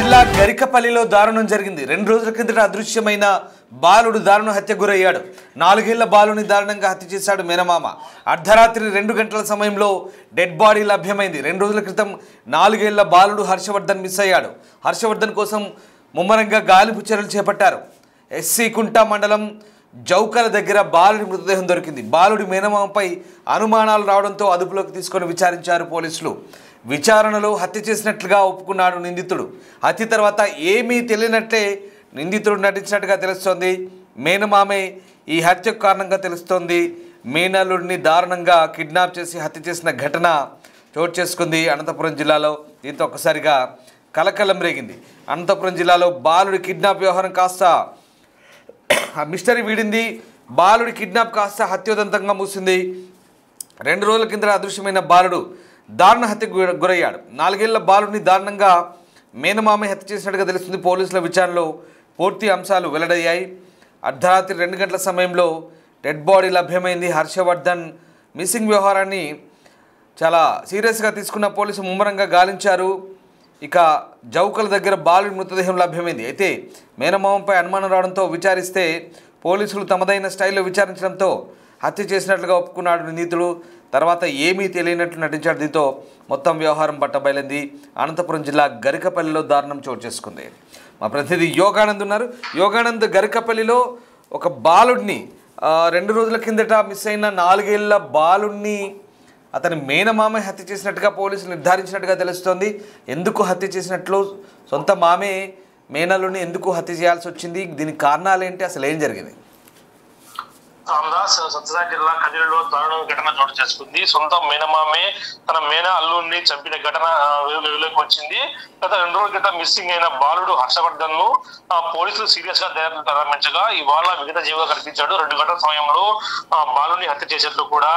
జిల్లా గరికపల్లిలో దారుణం జరిగింది. 2 రోజుల కిందట అదృశ్యమైన బాలుడు దారుణ హత్యకు గురయ్యాడు. 4 ఏళ్ల బాలుని దారుణంగా హత్య చేశాడు మేనమామ. అర్ధరాత్రి 2 గంటల సమయంలో డెడ్ బాడీ లభ్యమైంది. 2 రోజుల క్రితం 4 ఏళ్ల బాలుడు హర్షవర్ధన్ మిస్ అయ్యాడు. హర్షవర్ధన్ కోసం ముమ్మరంగా గాలింపు చర్యలు చేపట్టారు. ఎస్సీ కుంట మండలం జౌకల దగ్గర బాలుడి మృతదేహం దొరికింది. బాలుడి మేనమామపై అనుమానాలు రావడంతో అదుపులోకి తీసుకొని విచారించారు పోలీసులు. విచారణలో హత్య చేసినట్లుగా ఒప్పుకున్నాడు నిందితుడు. హత్య తర్వాత ఏమీ తెలియనట్లే నిందితుడు నటించినట్టుగా తెలుస్తోంది. మేనమామే ఈ హత్యకు కారణంగా తెలుస్తోంది. మేనల్లుడిని దారుణంగా కిడ్నాప్ చేసి హత్య చేసిన ఘటన చోటు చేసుకుంది అనంతపురం జిల్లాలో. దీంతో ఒక్కసారిగా కలకలం రేగింది. అనంతపురం జిల్లాలో బాలుడి కిడ్నాప్ వ్యవహారం కాస్త మిస్టరీ వీడింది. బాలుడి కిడ్నాప్ కాస్త హత్యోదంతంగా మూసింది. 2 రోజుల కింద అదృశ్యమైన బాలుడు దారుణ హత్యకు గురయ్యాడు. 4 ఏళ్ల బాలుడిని దారుణంగా మేనమామే హత్య చేసినట్టుగా తెలుస్తుంది. పోలీసుల విచారణలో పూర్తి అంశాలు వెల్లడయ్యాయి. అర్ధరాత్రి 2 గంటల సమయంలో డెడ్ బాడీ లభ్యమైంది. హర్షవర్ధన్ మిస్సింగ్ వ్యవహారాన్ని చాలా సీరియస్గా తీసుకున్న పోలీసు ముమ్మరంగా గాలించారు. ఇక జౌకల దగ్గర బాలుడి మృతదేహం లభ్యమైంది. అయితే మేనమామపై అనుమానం రావడంతో విచారిస్తే పోలీసులు తమదైన స్టైల్లో విచారించడంతో హత్య చేసినట్లుగా ఒప్పుకున్నాడు నిందితుడు. తర్వాత ఏమీ తెలియనట్లు నటించాడు. దీంతో మొత్తం వ్యవహారం బట్టబయలింది. అనంతపురం జిల్లా గరికపల్లిలో దారుణం చోటు చేసుకుంది. మా ప్రతినిధి యోగానంద్ ఉన్నారు. యోగానంద్, గరికపల్లిలో ఒక బాలుడిని 2 రోజుల కిందట మిస్ అయిన 4 ఏళ్ల బాలుడిని అతని మేనమామే హత్య చేసినట్టుగా పోలీసులు నిర్ధారించినట్టుగా తెలుస్తోంది. ఎందుకు హత్య చేసినట్లు, సొంత మామే మేనల్లుని ఎందుకు హత్య చేయాల్సి వచ్చింది, దీనికి కారణాలు ఏంటి, అసలు ఏం జరిగింది? సత్యసాయి జిల్లా కదిరిలో దారుణ ఘటన చోటు చేసుకుంది. సొంత మేనమామే తన మేన అల్లుడిని చంపిన ఘటన వెలుగులోకి వచ్చింది. గత 2 రోజుల క్రితం మిస్సింగ్ అయిన బాలుడు హర్షవర్ధన్ ను పోలీసులు సీరియస్ గా దర్యాప్తు ప్రారంభించగా ఇవాళ మిగతా జీవిగా కనిపించాడు. 2 గంటల సమయంలో బాలుడిని హత్య చేసేట్లు కూడా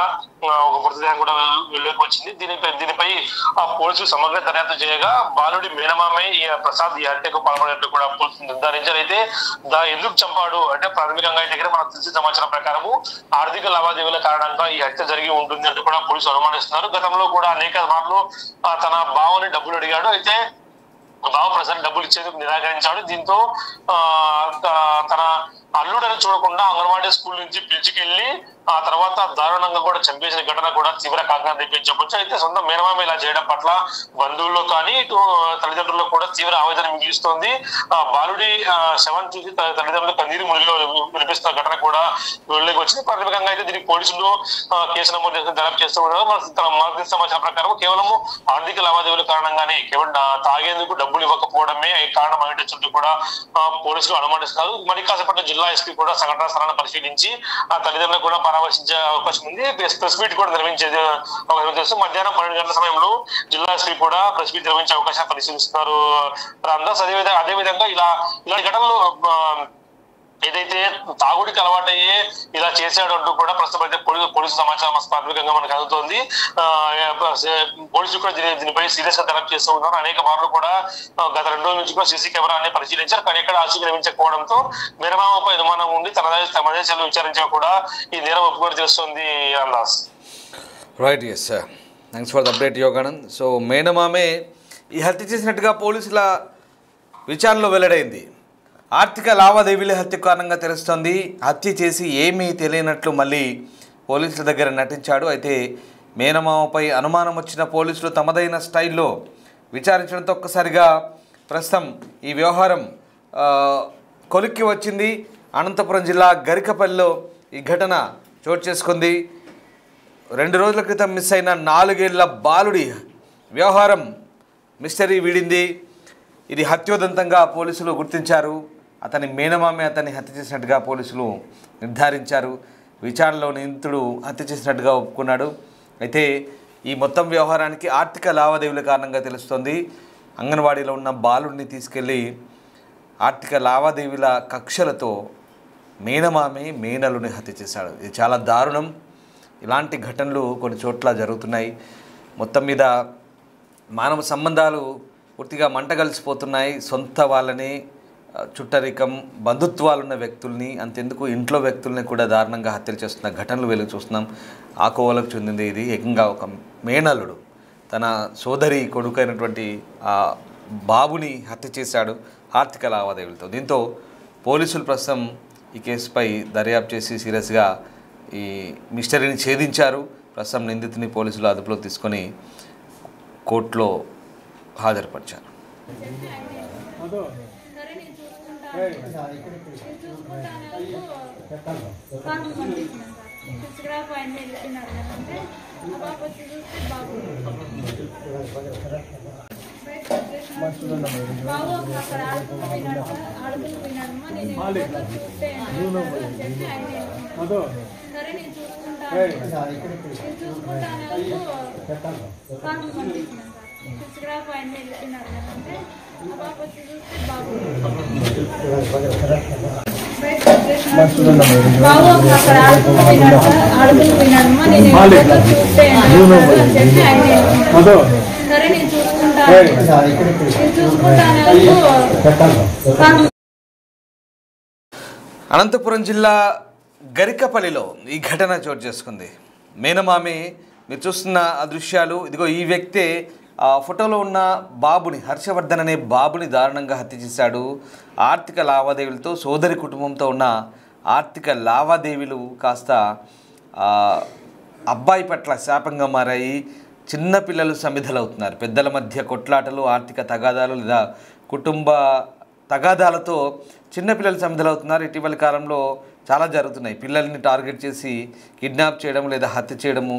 ఒక మృతదేహం కూడా వెలుగులోకి వచ్చింది. దీనిపై పోలీసులు సమగ్ర దర్యాప్తు చేయగా బాలుడి మేనమామే ప్రసాద్ ఈ హత్యకు పాల్పడినట్లు కూడా పోలీసులు నిర్ధారించారు. అయితే ఎందుకు చంపాడు అంటే ప్రాథమికంగా దగ్గర మనకు తెలిసిన సమాచారం ప్రకారం ఆర్థిక లావాదేవీల కారణంగా ఈ హత్య జరిగి ఉంటుంది అంటూ కూడా పోలీసులు అనుమానిస్తున్నారు. గతంలో కూడా అనేక మార్లు తన బావని డబ్బులు అడిగాడు. అయితే బావ ప్రసాద్ డబ్బులు ఇచ్చేందుకు నిరాకరించాడు. దీంతో తన అల్లుడని చూడకుండా అంగన్వాడీ స్కూల్ నుంచి పిలిచికెళ్లి ఆ తర్వాత దారుణంగా కూడా చంపేసిన ఘటన కూడా తీవ్ర కారణం తెప్పించవచ్చు. అయితే సొంత మేనమామ ఇలా చేయడం పట్ల బంధువుల్లో కానీ ఇటు తల్లిదండ్రుల్లో కూడా తీవ్ర ఆవేదన మిగిలిస్తోంది. బాలుడి శవం చూసి తల్లిదండ్రులు కన్నీరు మునిగిలో వినిపిస్తున్న ఘటన కూడా వెలుగులోకి వచ్చింది. ప్రాథమికంగా అయితే దీనికి పోలీసులు కేసు నమోదు చేసి దర్యాప్తు చేస్తూ ఉన్నారు. తన మార్గ సమాచారం ప్రకారం కేవలం ఆర్థిక లావాదేవీల కారణంగానే కేవలం తాగేందుకు డబ్బులు ఇవ్వకపోవడమే కారణం అయ్యేటట్టు కూడా పోలీసులు అనుమానిస్తున్నారు. మరి కాసేపట్లో జిల్లా ఎస్పీ కూడా సంఘటన స్థలాన్ని పరిశీలించి ఆ తల్లిదండ్రులకు కూడా పరామర్శించే అవకాశం ఉంది. ప్రెస్ మీట్ కూడా నిర్వహించేది అవకాశం తెలుసు. మధ్యాహ్నం 12 గంటల సమయంలో జిల్లా ఎస్పీ కూడా ప్రెస్ మీట్ నిర్వహించే అవకాశాన్ని పరిశీలిస్తున్నారు. రామదాస్ అదేవిధంగా ఇలాంటి ఘటనలు ఏదైతే తాగుడికి అలవాటయ్యే ఇలా చేశాడు అంటూ కూడా ప్రస్తుతం అయితే పోలీసు సమాచారం ప్రాథమికంగా మనకు అందుతోంది. పోలీసులు కూడా దీనిపై సీరియస్ గా దర్యాప్తు చేస్తూ ఉన్నారు. అనేక మార్లు కూడా గత 2 రోజుల నుంచి కూడా సీసీ కెమెరాని పరిశీలించారు. కానీ ఎక్కడ ఆచూకీ లభించకపోవడంతో మేనమామపై అనుమానం ఉండి తమ దేశాలు విచారించా కూడా ఈ నేరం ఒప్పుకొని తెలుస్తుంది. Ramdas right, yes sir, thanks for the update Yoganand. So మేనమామే ఈ హత్య చేసినట్టుగా పోలీసుల విచారణలో వెల్లడైంది. ఆర్థిక లావాదేవీల హత్య కారణంగా తెలుస్తోంది. హత్య చేసి ఏమీ తెలియనట్లు మళ్ళీ పోలీసుల దగ్గర నటించాడు. అయితే మేనమామపై అనుమానం వచ్చిన పోలీసులు తమదైన స్టైల్లో విచారించడంతో ఒక్కసారిగా ప్రస్తుతం ఈ వ్యవహారం కొలిక్కి వచ్చింది. అనంతపురం జిల్లా గరికపల్లిలో ఈ ఘటన చోటు చేసుకుంది. 2 రోజుల క్రితం మిస్ అయిన 4 ఏళ్ల బాలుడి వ్యవహారం మిస్టరీ వీడింది. ఇది హత్యోదంతంగా పోలీసులు గుర్తించారు. అతని మేనమామే అతన్ని హత్య చేసినట్టుగా పోలీసులు నిర్ధారించారు. విచారణలో నిందితుడు హత్య చేసినట్టుగా ఒప్పుకున్నాడు. అయితే ఈ మొత్తం వ్యవహారానికి ఆర్థిక లావాదేవీల కారణంగా తెలుస్తోంది. అంగన్వాడీలో ఉన్న బాలుడిని తీసుకెళ్ళి ఆర్థిక లావాదేవీల కక్షలతో మేనమామే మేనలుని హత్య చేశాడు. ఇది చాలా దారుణం. ఇలాంటి ఘటనలు కొన్ని చోట్ల జరుగుతున్నాయి. మొత్తం మీద మానవ సంబంధాలు పూర్తిగా మంటగలిసిపోతున్నాయి. సొంత వాళ్ళని, చుట్టరికం, బంధుత్వాలున్న వ్యక్తుల్ని, అంతెందుకు ఇంట్లో వ్యక్తుల్ని కూడా దారుణంగా హత్యలు చేస్తున్న ఘటనలు వెలుగు చూస్తున్నాం. ఆ కోవలకు చెందింది ఇది. ఏకంగా ఒక మేనల్లుడు తన సోదరి కొడుకైనటువంటి బాబుని హత్య చేశాడు ఆర్థిక లావాదేవీలతో. దీంతో పోలీసులు ప్రస్తుతం ఈ కేసుపై దర్యాప్తు చేసి సీరియస్గా ఈ మిస్టరీని ఛేదించారు. ప్రస్తుతం నిందితుని పోలీసులు అదుపులో తీసుకొని కోర్టులో హాజరుపరిచారు. అనంతపురం జిల్లా గరికపల్లిలో ఈ ఘటన చోటు చేసుకుంది. మేనమామే మీరు చూస్తున్న ఆ దృశ్యాలు. ఇదిగో ఈ వ్యక్తే ఆ ఫోటోలో ఉన్న బాబుని, హర్షవర్ధన్ అనే బాబుని దారుణంగా హత్య చేశాడు. ఆర్థిక లావాదేవీలతో సోదరి కుటుంబంతో ఉన్న ఆర్థిక లావాదేవీలు కాస్త అబ్బాయి పట్ల శాపంగా మారాయి. చిన్నపిల్లలు సమిధలవుతున్నారు. పెద్దల మధ్య కొట్లాటలు, ఆర్థిక తగాదాలు లేదా కుటుంబ తగాదాలతో చిన్నపిల్లలు సమిధలవుతున్నారు. ఇటీవల కాలంలో చాలా జరుగుతున్నాయి. పిల్లల్ని టార్గెట్ చేసి కిడ్నాప్ చేయడం లేదా హత్య చేయడము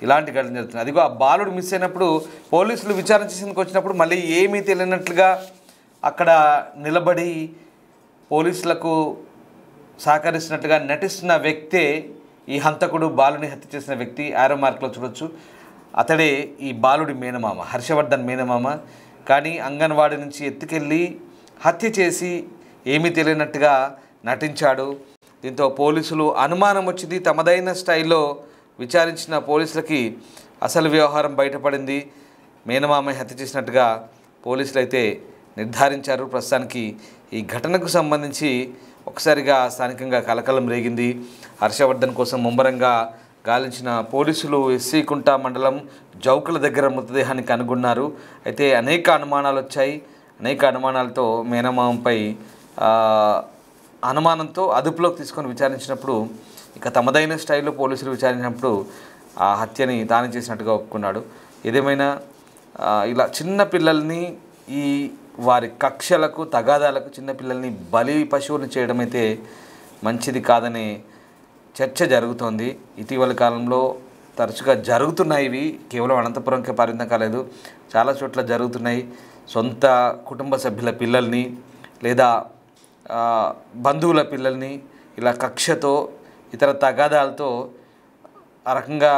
ఇలాంటి ఘటన జరుగుతుంది. అదిగో ఆ బాలుడు మిస్ అయినప్పుడు పోలీసులు విచారణ చేసేందుకు వచ్చినప్పుడు మళ్ళీ ఏమీ తెలియనట్లుగా అక్కడ నిలబడి పోలీసులకు సహకరిస్తున్నట్టుగా నటిస్తున్న వ్యక్తే ఈ హంతకుడు, బాలుని హత్య చేసిన వ్యక్తి. ఆరో మార్కులో చూడొచ్చు. అతడే ఈ బాలుడి మేనమామ, హర్షవర్ధన్ మేనమామ. కానీ అంగన్వాడీ నుంచి ఎత్తుకెళ్ళి హత్య చేసి ఏమీ తెలియనట్టుగా నటించాడు. దీంతో పోలీసులు అనుమానం వచ్చింది. తమదైన స్టైల్లో విచారించిన పోలీసులకి అసలు వ్యవహారం బయటపడింది. మేనమామ హత్య చేసినట్టుగా పోలీసులు అయితే నిర్ధారించారు. ప్రస్తుతానికి ఈ ఘటనకు సంబంధించి ఒకసారిగా స్థానికంగా కలకలం రేగింది. హర్షవర్ధన్ కోసం ముమ్మరంగా గాలించిన పోలీసులు ఎస్సీ కుంట మండలం జౌకుల దగ్గర మృతదేహాన్ని కనుగొన్నారు. అయితే అనేక అనుమానాలు వచ్చాయి. అనేక అనుమానాలతో మేనమామపై అనుమానంతో అదుపులోకి తీసుకొని విచారించినప్పుడు ఇక తమదైన స్టైల్లో పోలీసులు విచారించినప్పుడు ఆ హత్యని తానే చేసినట్టుగా ఒప్పుకున్నాడు. ఏదేమైనా ఇలా చిన్న పిల్లల్ని ఈ వారి కక్షలకు తగాదాలకు చిన్నపిల్లల్ని బలి పశువులు చేయడం అయితే మంచిది కాదనే చర్చ జరుగుతోంది. ఇటీవల కాలంలో తరచుగా జరుగుతున్నాయి. ఇవి కేవలం అనంతపురంకే పరిమితం కాలేదు, చాలా చోట్ల జరుగుతున్నాయి. సొంత కుటుంబ సభ్యుల పిల్లల్ని లేదా బంధువుల పిల్లల్ని ఇలా కక్షతో ఇతర తగాదాలతో ఆ రకంగా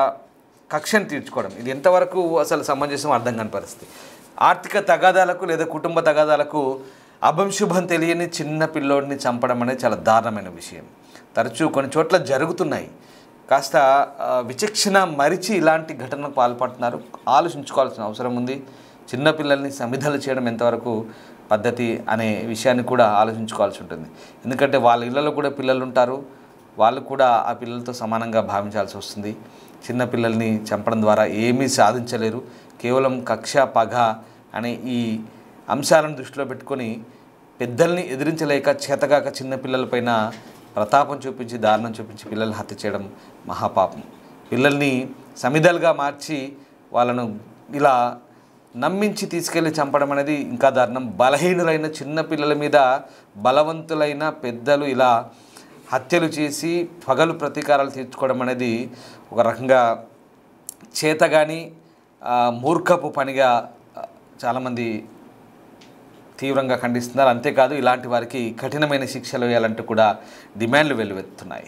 కక్షను తీర్చుకోవడం ఇది ఎంతవరకు అసలు సమంజసం అర్థం కాని పరిస్థితి. ఆర్థిక తగాదాలకు లేదా కుటుంబ తగాదాలకు అభంశుభం తెలియని చిన్న పిల్లోడిని చంపడం అనేది చాలా దారుణమైన విషయం. తరచూ కొన్ని చోట్ల జరుగుతున్నాయి. కాస్త విచక్షణ మరిచి ఇలాంటి ఘటనలకు పాల్పడుతున్నారు. ఆలోచించుకోవాల్సిన అవసరం ఉంది. చిన్నపిల్లల్ని సమిధలు చేయడం ఎంతవరకు పద్ధతి అనే విషయాన్ని కూడా ఆలోచించుకోవాల్సి ఉంటుంది. ఎందుకంటే వాళ్ళ ఇళ్ళలో కూడా పిల్లలు ఉంటారు. వాళ్ళు కూడా ఆ పిల్లలతో సమానంగా భావించాల్సి వస్తుంది. చిన్నపిల్లల్ని చంపడం ద్వారా ఏమీ సాధించలేరు. కేవలం కక్ష, పగ అనే ఈ అంశాలను దృష్టిలో పెట్టుకొని పెద్దల్ని ఎదిరించలేక చేతగాక చిన్నపిల్లలపైన ప్రతాపం చూపించి, దారుణం చూపించి పిల్లల్ని హత్య చేయడం మహాపాపం. పిల్లల్ని సమిధలుగా మార్చి వాళ్ళను ఇలా నమ్మించి తీసుకెళ్ళి చంపడం అనేది ఇంకా దారుణం. బలహీనులైన చిన్న పిల్లల మీద బలవంతులైన పెద్దలు ఇలా హత్యలు చేసి పగలు ప్రతీకారాలు తీర్చుకోవడం అనేది ఒక రకంగా చేతగాని మూర్ఖపు పనిగా చాలామంది తీవ్రంగా ఖండిస్తున్నారు. అంతేకాదు ఇలాంటి వారికి కఠినమైన శిక్షలు వేయాలంటూ కూడా డిమాండ్లు వెల్లువెత్తుతున్నాయి.